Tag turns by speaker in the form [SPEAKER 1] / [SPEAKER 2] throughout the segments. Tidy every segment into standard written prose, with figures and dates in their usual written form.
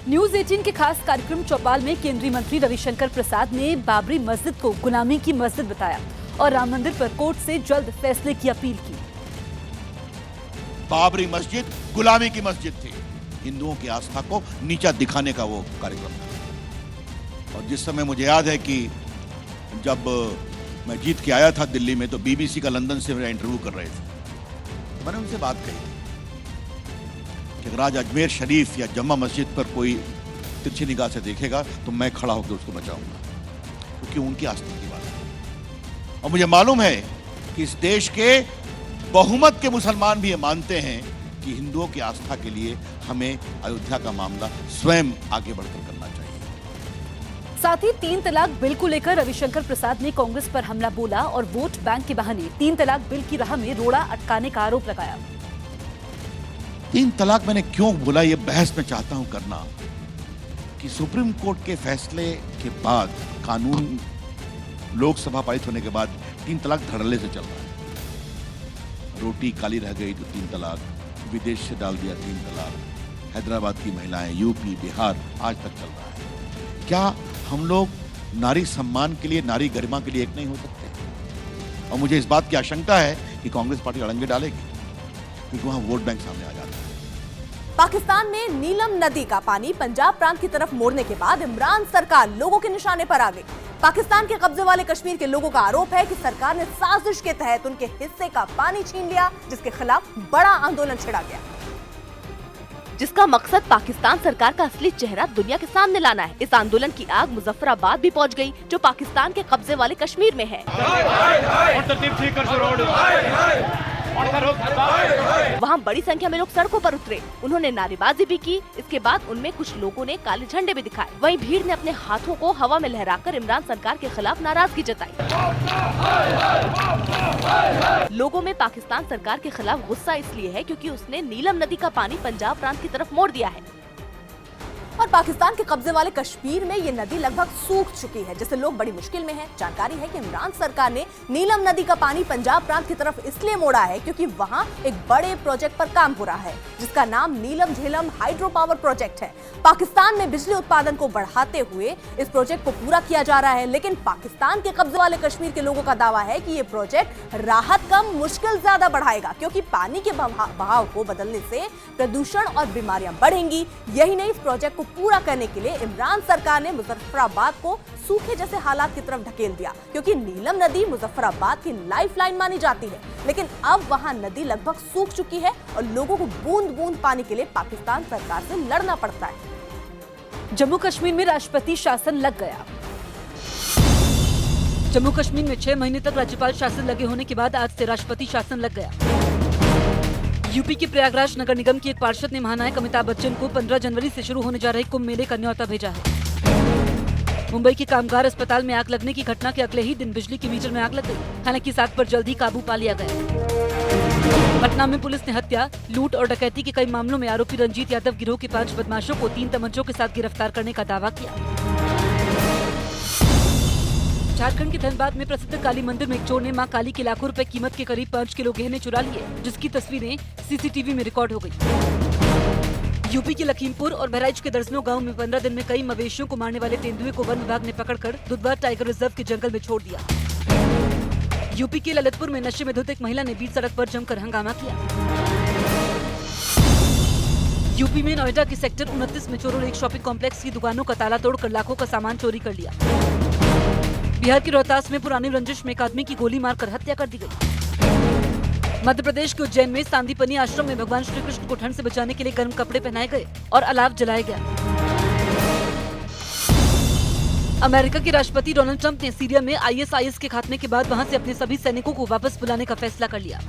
[SPEAKER 1] News 18 के खास कार्यक्रम चौपाल में केंद्रीय मंत्री रविशंकर प्रसाद ने बाबरी मस्जिद को गुलामी की मस्जिद बताया और राम मंदिर पर कोर्ट से जल्द फैसले की अपील की।
[SPEAKER 2] बाबरी मस्जिद गुलामी की मस्जिद थी, हिंदुओं की आस्था को नीचा दिखाने का वो कार्यक्रम था। और जिस समय मुझे याद है कि जब मैं जीत के आया था दिल्ली में, तो बीबीसी का लंदन से मेरा इंटरव्यू कर रहे थे, तो मैंने उनसे बात कही थी कि अगर आज अजमेर शरीफ या जम्मा मस्जिद पर कोई तिरछी निगाह से देखेगा तो मैं खड़ा होकर उसको बचाऊंगा, क्योंकि उनकी आस्था की बात है। और मुझे मालूम है कि इस देश के बहुमत के मुसलमान भी ये मानते हैं कि हिंदुओं की आस्था के लिए हमें अयोध्या का मामला स्वयं आगे बढ़कर करना चाहिए।
[SPEAKER 1] साथ ही 3 तलाक बिल को लेकर रविशंकर प्रसाद ने कांग्रेस पर हमला बोला और वोट बैंक के बहाने 3 तलाक बिल की राह में रोड़ा अटकाने का आरोप लगाया।
[SPEAKER 2] 3 तलाक मैंने क्यों बोला, ये बहस मैं चाहता हूं करना कि सुप्रीम कोर्ट के फैसले के बाद, कानून लोकसभा पारित होने के बाद 3 तलाक धड़ल्ले से चल रहा है। रोटी काली रह गई तो 3 तलाक, विदेश से डाल दिया 3 तलाक, हैदराबाद की महिलाएं, यूपी, बिहार, आज तक चल रहा है। क्या हम लोग नारी सम्मान के लिए, नारी गरिमा के लिए एक नहीं हो सकते? और मुझे इस बात की आशंका है कि कांग्रेस पार्टी अड़ंगे डालेगी, क्योंकि वहां वोट बैंक सामने आ जाता है।
[SPEAKER 3] पाकिस्तान में नीलम नदी का पानी पंजाब प्रांत की तरफ मोड़ने के बाद इमरान सरकार लोगों के निशाने पर आ गई। पाकिस्तान के कब्जे वाले कश्मीर के लोगों का आरोप है कि सरकार ने साजिश के तहत उनके हिस्से का पानी छीन लिया, जिसके खिलाफ बड़ा आंदोलन छिड़ा गया, जिसका मकसद पाकिस्तान सरकार का असली चेहरा दुनिया के सामने लाना है। इस आंदोलन की आग मुजफ्फराबाद भी पहुंच गई, जो पाकिस्तान के कब्जे वाले कश्मीर में है। वहाँ बड़ी संख्या में लोग सड़कों पर उतरे, उन्होंने नारेबाजी भी की। इसके बाद उनमें कुछ लोगों ने काले झंडे भी दिखाए। वहीं भीड़ ने अपने हाथों को हवा में लहराकर इमरान सरकार के खिलाफ नाराजगी जताई। लोगों में पाकिस्तान सरकार के खिलाफ गुस्सा इसलिए है क्योंकि उसने नीलम नदी का पानी पंजाब प्रांत की तरफ मोड़ दिया है और पाकिस्तान के कब्जे वाले कश्मीर में ये नदी लगभग सूख चुकी है, जिससे लोग बड़ी मुश्किल में हैं। जानकारी है कि इमरान सरकार ने नीलम नदी का पानी पंजाब प्रांत की तरफ इसलिए मोड़ा है क्योंकि वहां एक बड़े प्रोजेक्ट पर काम हो रहा है, जिसका नाम नीलम झेलम हाइड्रो पावर प्रोजेक्ट है। पाकिस्तान में बिजली उत्पादन को बढ़ाते हुए इस प्रोजेक्ट को पूरा किया जा रहा है, लेकिन पाकिस्तान के कब्जे वाले कश्मीर के लोगों का दावा है कि ये प्रोजेक्ट राहत कम, मुश्किल ज्यादा बढ़ाएगा, क्योंकि पानी के बहाव को बदलने से प्रदूषण और बीमारियां बढ़ेंगी। यही नहीं, इस प्रोजेक्ट को पूरा करने के लिए इमरान सरकार ने मुजफ्फराबाद को सूखे जैसे हालात की तरफ ढकेल दिया, क्योंकि नीलम नदी मुजफ्फराबाद की लाइफलाइन मानी जाती है। लेकिन अब वहां नदी लगभग सूख चुकी है और लोगों को बूंद बूंद पानी के लिए पाकिस्तान सरकार से लड़ना पड़ता है।
[SPEAKER 1] जम्मू कश्मीर में राष्ट्रपति शासन लग गया। जम्मू कश्मीर में 6 महीने तक राज्यपाल शासन लगे होने के बाद आज से राष्ट्रपति शासन लग गया। यूपी के प्रयागराज नगर निगम की एक पार्षद ने महानायक अमिताभ बच्चन को 15 जनवरी से शुरू होने जा रहे कुंभ मेले का न्योता भेजा है। मुंबई के कामगार अस्पताल में आग लगने की घटना के अगले ही दिन बिजली के मीटर में आग लग गई। हालांकि इस आग पर जल्द ही काबू पा लिया गया। पटना में पुलिस ने हत्या, लूट और डकैती के कई मामलों में आरोपी रंजीत यादव गिरोह के 5 बदमाशों को 3 तमंचों के साथ गिरफ्तार करने का दावा किया। झारखंड के धनबाद में प्रसिद्ध काली मंदिर में एक चोर ने मां काली के लाखों रुपए कीमत के करीब 5 किलो गहने चुरा लिए, जिसकी तस्वीरें सीसीटीवी में रिकॉर्ड हो गई। यूपी के लखीमपुर और बहराइच के दर्जनों गांव में 15 दिन में कई मवेशियों को मारने वाले तेंदुए को वन विभाग ने पकड़कर दुधवा टाइगर रिजर्व के जंगल में छोड़ दिया। यूपी के ललितपुर में नशे में धुत एक महिला ने बीच सड़क पर जमकर हंगामा किया। यूपी में नोएडा के सेक्टर 29 में चोरों ने एक शॉपिंग कॉम्प्लेक्स की दुकानों का ताला तोड़कर लाखों का सामान चोरी कर लिया। बिहार के रोहतास में पुरानी रंजिश में एक आदमी की गोली मारकर हत्या कर दी गई। मध्य प्रदेश के उज्जैन में सांदीपनी आश्रम में भगवान श्री कृष्ण को ठंड से बचाने के लिए गर्म कपड़े पहनाए गए और अलाव जलाया गया। अमेरिका के राष्ट्रपति डोनाल्ड ट्रंप ने सीरिया में ISIS के खात्मे के बाद वहां से अपने सभी सैनिकों को वापस बुलाने का फैसला कर लिया।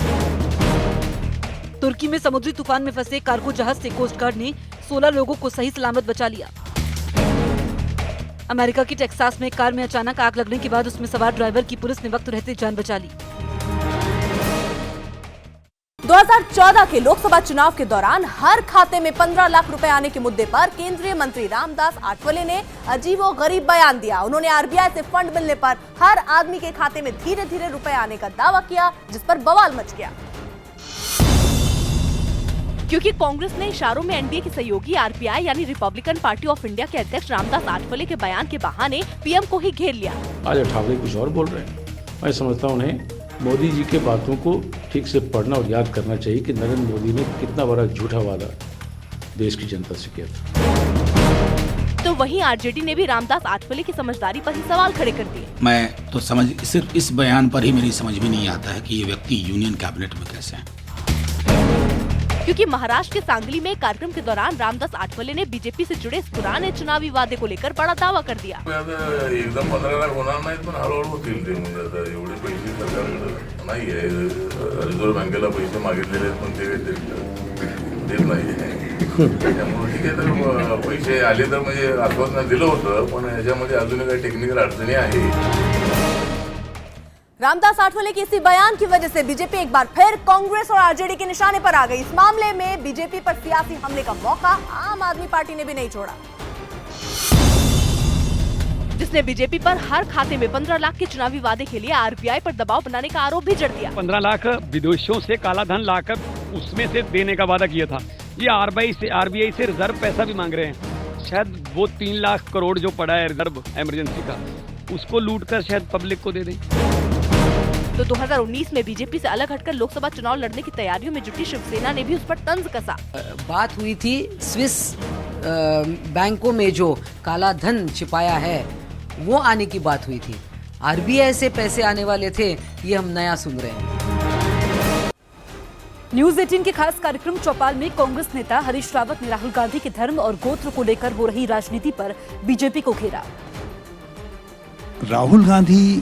[SPEAKER 1] तुर्की में समुद्री तूफान में फंसे कार्गो जहाज से कोस्ट गार्ड ने 16 लोगों को सही सलामत बचा लिया। अमेरिका की टेक्सास में एक कार में अचानक आग लगने के बाद उसमें सवार ड्राइवर की पुलिस ने वक्त रहते जान बचा ली।
[SPEAKER 3] 2014 के लोकसभा चुनाव के दौरान हर खाते में 15 लाख रुपए आने के मुद्दे पर केंद्रीय मंत्री रामदास आठवले ने अजीबोगरीब बयान दिया। उन्होंने RBI से फंड मिलने पर हर आदमी के खाते में धीरे धीरे रुपए आने का दावा किया, जिस पर बवाल मच गया। क्योंकि कांग्रेस ने इशारों में एनडीए की सहयोगी आरपीआई यानी रिपब्लिकन पार्टी ऑफ इंडिया के अध्यक्ष रामदास आठवले के बयान के बहाने पीएम को ही घेर लिया।
[SPEAKER 4] आज अठावले कुछ और बोल रहे हैं। मैं समझता हूँ उन्हें मोदी जी के बातों को ठीक से पढ़ना और याद करना चाहिए कि नरेंद्र मोदी ने कितना बड़ा झूठा वादा देश की जनता से किया था।
[SPEAKER 3] तो वहीं आरजेडी ने भी रामदास आठवले की समझदारी पर ही सवाल खड़े कर दिए।
[SPEAKER 5] मैं तो सिर्फ इस बयान पर ही मेरी समझ में नहीं आता है कि ये व्यक्ति यूनियन कैबिनेट में कैसे हैं।
[SPEAKER 3] क्योंकि महाराष्ट्र के सांगली में एक कार्यक्रम के दौरान रामदास आठवले ने बीजेपी से जुड़े इस पुराने चुनावी वादे को लेकर बड़ा दावा कर दिया।
[SPEAKER 6] एकदम 15 लाख होणार नाहीत, पण हळूहळू होतील ते. म्हणजे आता एवढे पैसे सरकारकडे नाहीये. रिझर्व्ह बँकेला पैसे मागितलेले आहेत, पण ते देत नाहीये. त्यामुळे ठीक आहे, तर पैसे आले तर म्हणजे आश्वासन दिलं होतं, पण याच्यामध्ये अजून काही टेक्निकल अडचणी आहेत।
[SPEAKER 3] रामदास आठवले के इसी बयान की वजह से बीजेपी एक बार फिर कांग्रेस और आरजेडी के निशाने पर आ गई। इस मामले में बीजेपी पर सियासी हमले का मौका आम आदमी पार्टी ने भी नहीं छोड़ा, जिसने बीजेपी पर हर खाते में 15 लाख के चुनावी वादे के लिए आरबीआई पर दबाव बनाने का आरोप भी जड़ दिया।
[SPEAKER 7] 15 लाख विदेशों से काला धन लाकर उसमें से देने का वादा किया था। ये आरबीआई से रिजर्व पैसा भी मांग रहे हैं। शायद वो 3 लाख करोड़ जो पड़ा है रिजर्व इमरजेंसी का, उसको लूट कर शायद पब्लिक को दे दें।
[SPEAKER 3] तो 2019 में बीजेपी से अलग हटकर लोकसभा चुनाव लड़ने की तैयारियों में जुटी शिवसेना ने भी उस पर तंज कसा।
[SPEAKER 8] बात हुई थी स्विस बैंकों में जो काला धन छिपाया है वो आने की बात हुई थी। आरबीआई से पैसे आने वाले थे, ये हम नया सुन रहे हैं।
[SPEAKER 1] न्यूज 18 के खास कार्यक्रम चौपाल में कांग्रेस नेता हरीश रावत ने राहुल गांधी के धर्म और गोत्र को लेकर हो रही राजनीति पर बीजेपी को घेरा।
[SPEAKER 9] राहुल गांधी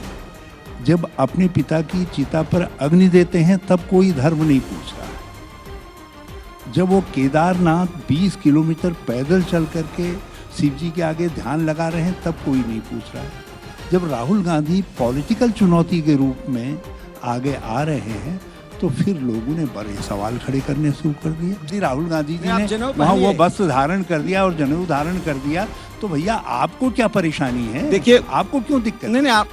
[SPEAKER 9] जब अपने पिता की चिता पर अग्नि देते हैं तब कोई धर्म नहीं पूछ रहा है। जब वो केदारनाथ 20 किलोमीटर पैदल चल करके शिव जी के आगे ध्यान लगा रहे हैं तब कोई नहीं पूछ रहा है। जब राहुल गांधी पॉलिटिकल चुनौती के रूप में आगे आ रहे हैं तो फिर लोगों ने बड़े सवाल खड़े करने शुरू कर दिए। राहुल गांधी जी ने वहाँ वो वस्त्र धारण कर दिया और जनेऊ धारण कर दिया, तो भैया आपको क्या परेशानी है? देखिए आपको क्यों दिक्कत? नहीं आप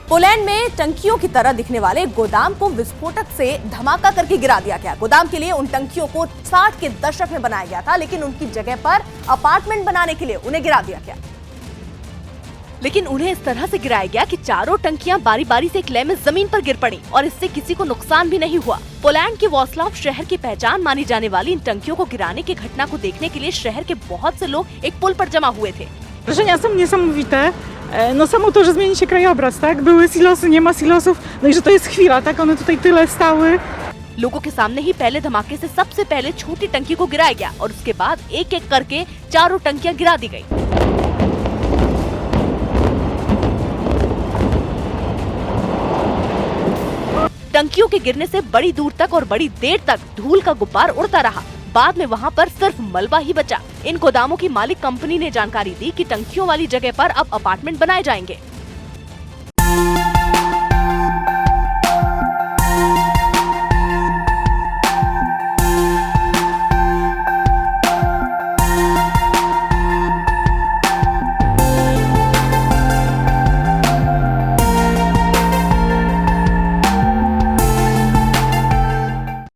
[SPEAKER 3] पोलैंड में टंकियों की तरह दिखने वाले गोदाम को विस्फोटक से धमाका करके गिरा दिया गया। गोदाम के लिए उन टंकियों को 60 के दशक में बनाया गया था, लेकिन उनकी जगह पर अपार्टमेंट बनाने के लिए उन्हें गिरा दिया गया। लेकिन उन्हें इस तरह से गिराया गया कि चारों टंकियां बारी बारी से एक लय में जमीन पर गिर पड़ी और इससे किसी को नुकसान भी नहीं हुआ। पोलैंड के वॉस्लाव शहर की पहचान मानी जाने वाली इन टंकियों को गिराने की घटना को देखने के लिए शहर के बहुत से लोग एक पुल पर जमा हुए थे।
[SPEAKER 10] Wrażenia są niesamowite. No samo to, że zmieni się krajobraz, tak? Były silosy, nie ma silosów, no i że to jest chwila, tak? One tutaj tyle stały.
[SPEAKER 3] लोगों के सामने ही पहले धमाके से सबसे पहले छोटी टंकी को गिराया गया और उसके बाद एक एक करके चारों टंकियां गिरा दी गई। टंकियों के गिरने से बड़ी दूर तक और बड़ी देर तक धूल का गुब्बार उड़ता रहा। बाद में वहां पर सिर्फ मलबा ही बचा। इन गोदामों की मालिक कंपनी ने जानकारी दी कि टंकियों वाली जगह पर अब अपार्टमेंट बनाए जाएंगे।